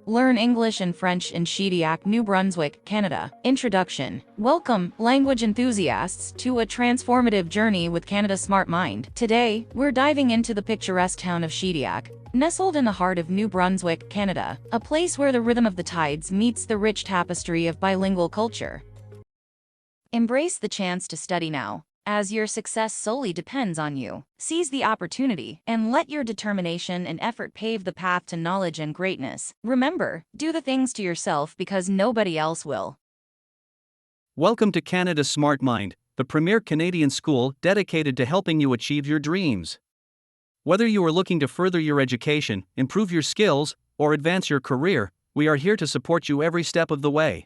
Learn English and French in Shediac, New Brunswick, Canada. Introduction. Welcome, language enthusiasts, to a transformative journey with Canada Smart Mind. Today, we're diving into the picturesque town of Shediac, nestled in the heart of New Brunswick, Canada, a place where the rhythm of the tides meets the rich tapestry of bilingual culture. Embrace the chance to study now, as your success solely depends on you. Seize the opportunity and let your determination and effort pave the path to knowledge and greatness. Remember, do the things to yourself because nobody else will. Welcome to Canada Smart Mind, the premier Canadian school dedicated to helping you achieve your dreams. Whether you are looking to further your education, improve your skills, or advance your career, we are here to support you every step of the way.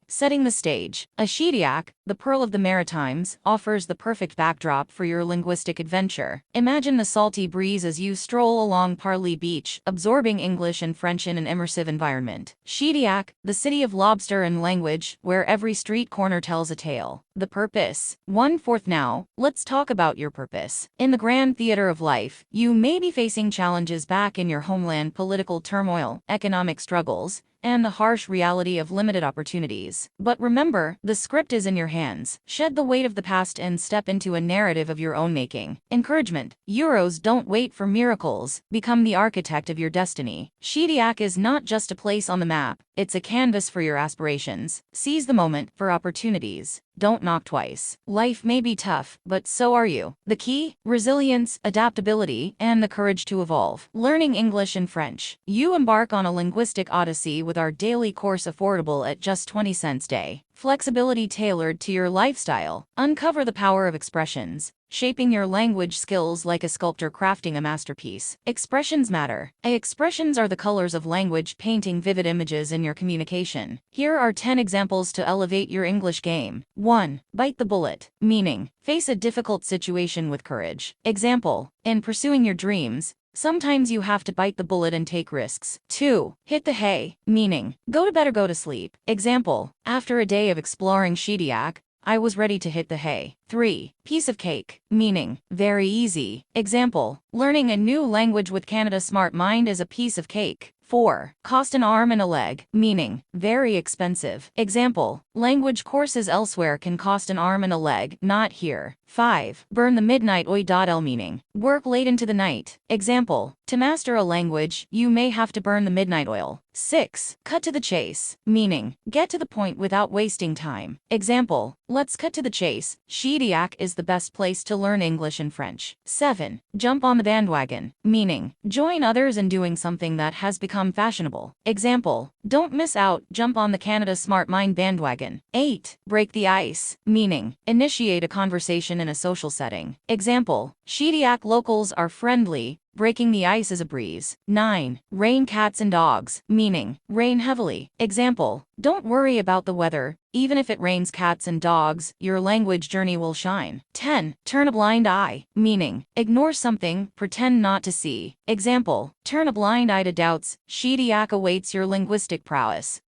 Setting the stage, a Shediac, the Pearl of the Maritimes, offers the perfect backdrop for your linguistic adventure. Imagine the salty breeze as you stroll along Parley Beach, absorbing English and French in an immersive environment. Shediac, the city of lobster and language, where every street corner tells a tale. The purpose. 1/4 now, let's talk about your purpose. In the grand theater of life, you may be facing challenges back in your homeland: political turmoil, economic struggles, and the harsh reality of limited opportunities. But remember, the script is in your hands. Shed the weight of the past and step into a narrative of your own making. Encouragement. Euros, don't wait for miracles. Become the architect of your destiny. Shediac is not just a place on the map, it's a canvas for your aspirations. Seize the moment for opportunities. Don't knock twice. Life may be tough, but so are you. The key? Resilience, adaptability, and the courage to evolve. Learning English and French. You embark on a linguistic odyssey with our daily course, affordable at just 20 cents a day. Flexibility tailored to your lifestyle. Uncover the power of expressions, shaping your language skills like a sculptor crafting a masterpiece. Expressions matter. Expressions are the colors of language, painting vivid images in your communication. Here are 10 examples to elevate your English game. 1. Bite the bullet. Meaning, face a difficult situation with courage. Example, in pursuing your dreams, sometimes you have to bite the bullet and take risks. 2. Hit the hay. Meaning, go to bed or go to sleep. Example, after a day of exploring Shediac, I was ready to hit the hay. 3. Piece of cake. Meaning, very easy. Example, learning a new language with Canada Smart Mind is a piece of cake. 4. Cost an arm and a leg. Meaning, very expensive. Example, language courses elsewhere can cost an arm and a leg, not here. 5. Burn the midnight oil. Meaning, work late into the night. Example, to master a language, you may have to burn the midnight oil. 6. Cut to the chase. Meaning, get to the point without wasting time. Example, let's cut to the chase. Shediac is the best place to learn English and French. 7. Jump on the bandwagon. Meaning, join others in doing something that has become fashionable. Example, don't miss out, jump on the Canada Smart Mind bandwagon. 8. Break the ice. Meaning, initiate a conversation in a social setting. Example, Shediac locals are friendly, breaking the ice is a breeze. 9. Rain cats and dogs. Meaning, rain heavily. Example, don't worry about the weather, even if it rains cats and dogs, your language journey will shine. 10. Turn a blind eye. Meaning, ignore something, pretend not to see. Example, turn a blind eye to doubts. Shediac awaits your linguistic prowess.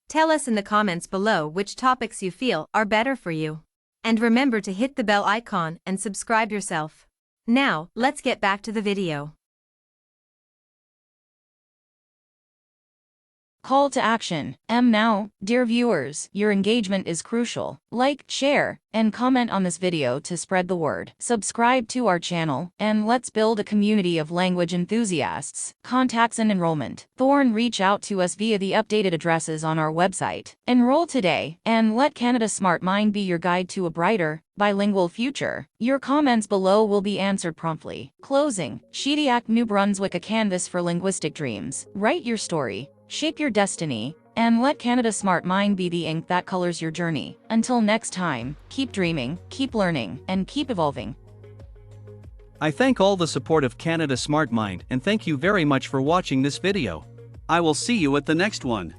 Tell us in the comments below which topics you feel are better for you. And remember to hit the bell icon and subscribe yourself. Now, let's get back to the video. Call to action. Now, dear viewers, your engagement is crucial. Like, share, and comment on this video to spread the word. Subscribe to our channel, and let's build a community of language enthusiasts. Contacts and enrollment. Reach out to us via the updated addresses on our website. Enroll today, and let Canada Smart Mind be your guide to a brighter, bilingual future. Your comments below will be answered promptly. Closing. Shediac, New Brunswick, a canvas for linguistic dreams. Write your story, shape your destiny, and let Canada Smart Mind be the ink that colors your journey. Until next time, keep dreaming, keep learning, and keep evolving. I thank all the support of Canada Smart Mind and thank you very much for watching this video. I will see you at the next one.